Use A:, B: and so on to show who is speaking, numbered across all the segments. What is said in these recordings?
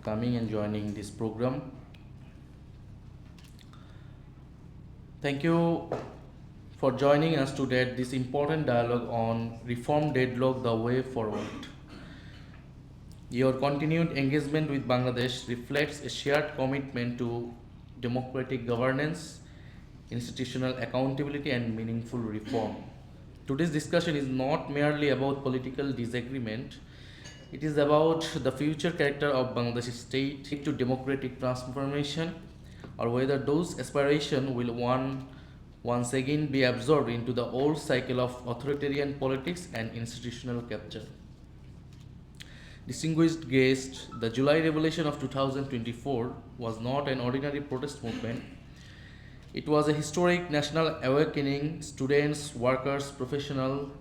A: coming and joining this program. Thank you for joining us today at this important dialogue on reform deadlock, the way forward. Your continued engagement with Bangladesh reflects a shared commitment to democratic governance, institutional accountability, and meaningful reform. Today's discussion is not merely about political disagreement, it is about the future character of Bangladeshi state to democratic transformation, or whether those aspirations will once again be absorbed into the old cycle of authoritarian politics and institutional capture. Distinguished guests, the July Revolution of 2024 was not an ordinary protest movement. It was a historic national awakening. Students, workers, professionals,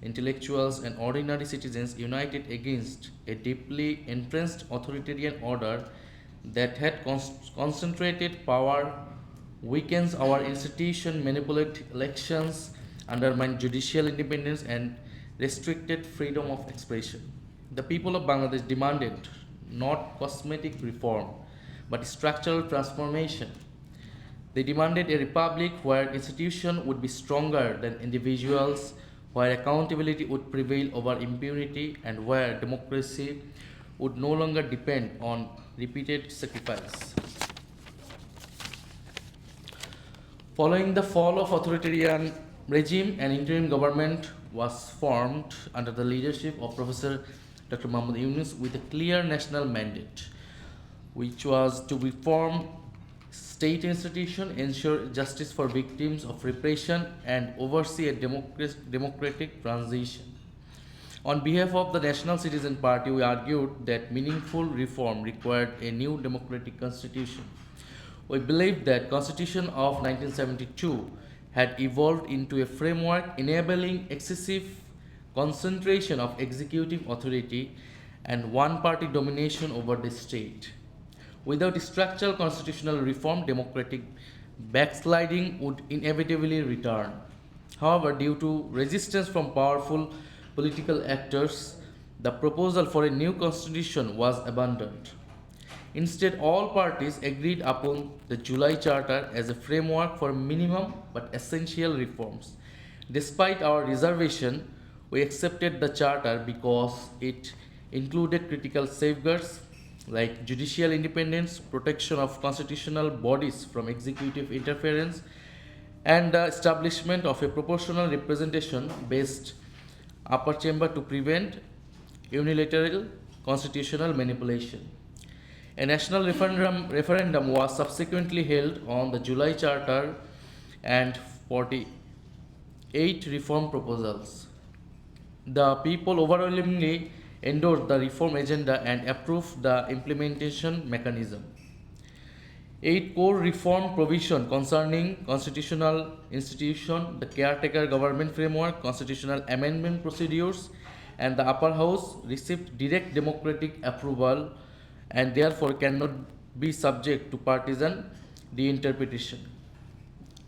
A: intellectuals, and ordinary citizens united against a deeply entrenched authoritarian order that had concentrated power, weakens our institution, manipulate elections, undermine judicial independence, and restricted freedom of expression. The people of Bangladesh demanded not cosmetic reform, but structural transformation. They demanded a republic where institutions would be stronger than individuals, where accountability would prevail over impunity, and where democracy would no longer depend on repeated sacrifice. Following the fall of authoritarian regime, an interim government was formed under the leadership of Professor Dr. Muhammad Yunus with a clear national mandate, which was to reform state institutions, ensure justice for victims of repression, and oversee a democratic transition. On behalf of the National Citizen Party, we argued that meaningful reform required a new democratic constitution. We believed that Constitution of 1972 had evolved into a framework enabling excessive concentration of executive authority and one-party domination over the state. Without structural constitutional reform, democratic backsliding would inevitably return. However, due to resistance from powerful political actors, the proposal for a new constitution was abandoned. Instead, all parties agreed upon the July Charter as a framework for minimum but essential reforms. Despite our reservation, we accepted the Charter because it included critical safeguards like judicial independence, protection of constitutional bodies from executive interference, and the establishment of a proportional representation based upper chamber to prevent unilateral constitutional manipulation. A national referendum was subsequently held on the July Charter and 48 reform proposals. The people overwhelmingly endorsed the reform agenda and approved the implementation mechanism. 8 core reform provisions concerning constitutional institution, the caretaker government framework, constitutional amendment procedures, and the upper house received direct democratic approval and therefore cannot be subject to partisan reinterpretation.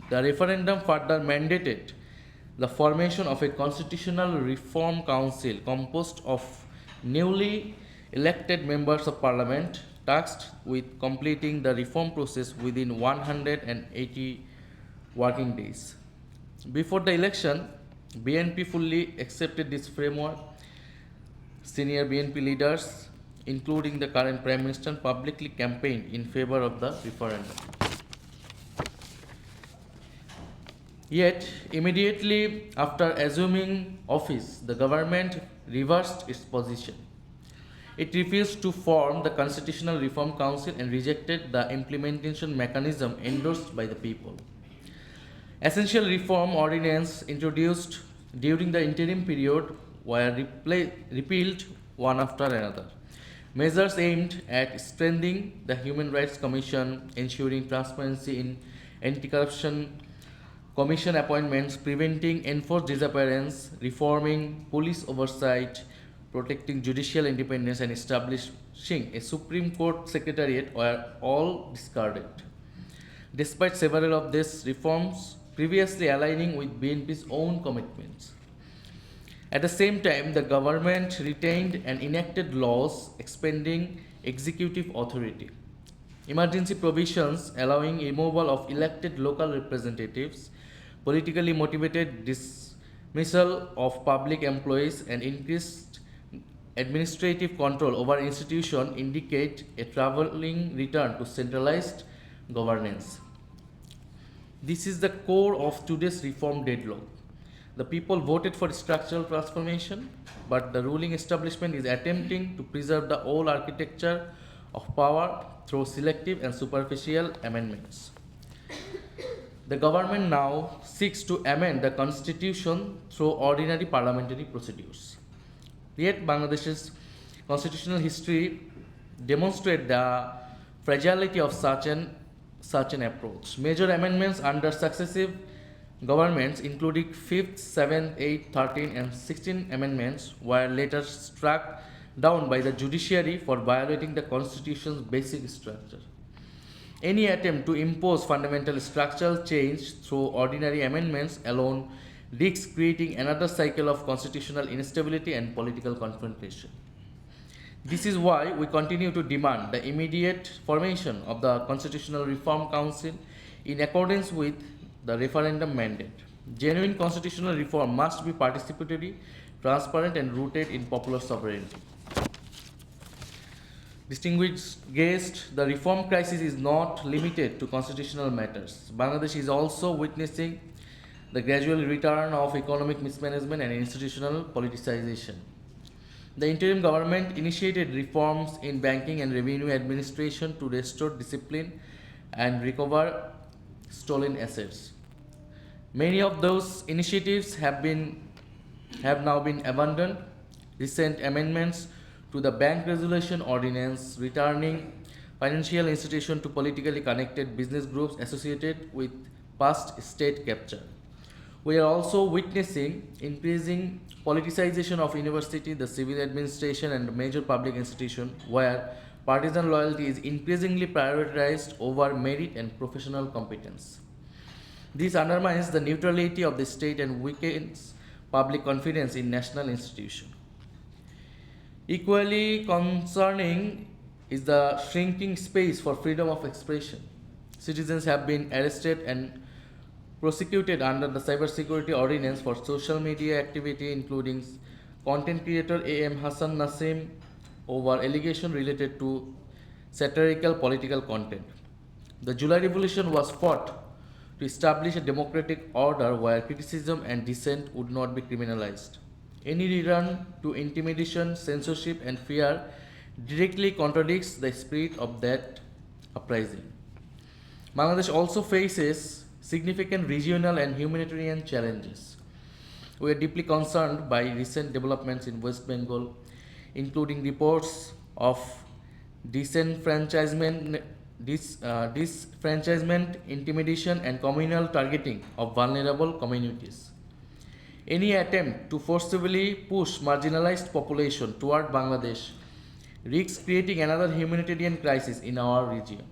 A: The referendum further mandated the formation of a constitutional reform council composed of newly elected members of parliament tasked with completing the reform process within 180 working days. Before the election, BNP fully accepted this framework. Senior BNP leaders, including the current Prime Minister, publicly campaigned in favor of the referendum. Yet, immediately after assuming office, the government reversed its position. It refused to form the Constitutional Reform Council and rejected the implementation mechanism endorsed by the people. Essential reform ordinances introduced during the interim period were repealed one after another. Measures aimed at strengthening the Human Rights Commission, ensuring transparency in anti-corruption commission appointments, preventing enforced disappearance, reforming police oversight, protecting judicial independence, and establishing a Supreme Court Secretariat were all discarded. Despite several of these reforms previously aligning with BNP's own commitments, At the same time, the government retained and enacted laws expanding executive authority. Emergency provisions allowing removal of elected local representatives, politically motivated dismissal of public employees, and increased administrative control over institutions indicate a traveling return to centralized governance. This is the core of today's reform deadlock. The people voted for structural transformation, but the ruling establishment is attempting to preserve the old architecture of power through selective and superficial amendments. The government now seeks to amend the constitution through ordinary parliamentary procedures. Yet Bangladesh's constitutional history demonstrates the fragility of such an approach. Major amendments under successive governments, including 5th, 7th, 8th, 13th, and 16th amendments, were later struck down by the judiciary for violating the constitution's basic structure. Any attempt to impose fundamental structural change through ordinary amendments alone risks creating another cycle of constitutional instability and political confrontation. This is why we continue to demand the immediate formation of the Constitutional Reform Council in accordance with the referendum mandate. Genuine constitutional reform must be participatory, transparent, and rooted in popular sovereignty. Distinguished guests, the reform crisis is not limited to constitutional matters. Bangladesh is also witnessing the gradual return of economic mismanagement and institutional politicization. The interim government initiated reforms in banking and revenue administration to restore discipline and recover stolen assets. Many of those initiatives have now been abandoned. Recent amendments to the Bank Resolution Ordinance returning financial institutions to politically connected business groups associated with past state capture. We are also witnessing increasing politicization of university, the civil administration, and major public institutions where partisan loyalty is increasingly prioritized over merit and professional competence. This undermines the neutrality of the state and weakens public confidence in national institutions. Equally concerning is the shrinking space for freedom of expression. Citizens have been arrested and prosecuted under the Cybersecurity Ordinance for social media activity, including content creator A.M. Hassan Nasim over allegation related to satirical political content. The July Revolution was fought to establish a democratic order where criticism and dissent would not be criminalized. Any return to intimidation, censorship, and fear directly contradicts the spirit of that uprising. Bangladesh also faces significant regional and humanitarian challenges. We are deeply concerned by recent developments in West Bengal, including reports of disenfranchisement, intimidation, and communal targeting of vulnerable communities. Any attempt to forcibly push marginalized population toward Bangladesh risks creating another humanitarian crisis in our region.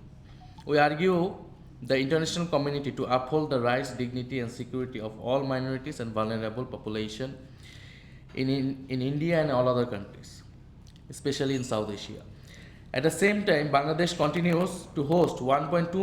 A: We argue the international community to uphold the rights, dignity, and security of all minorities and vulnerable population in India and all other countries, especially in South Asia. At the same time, Bangladesh continues to host 1.2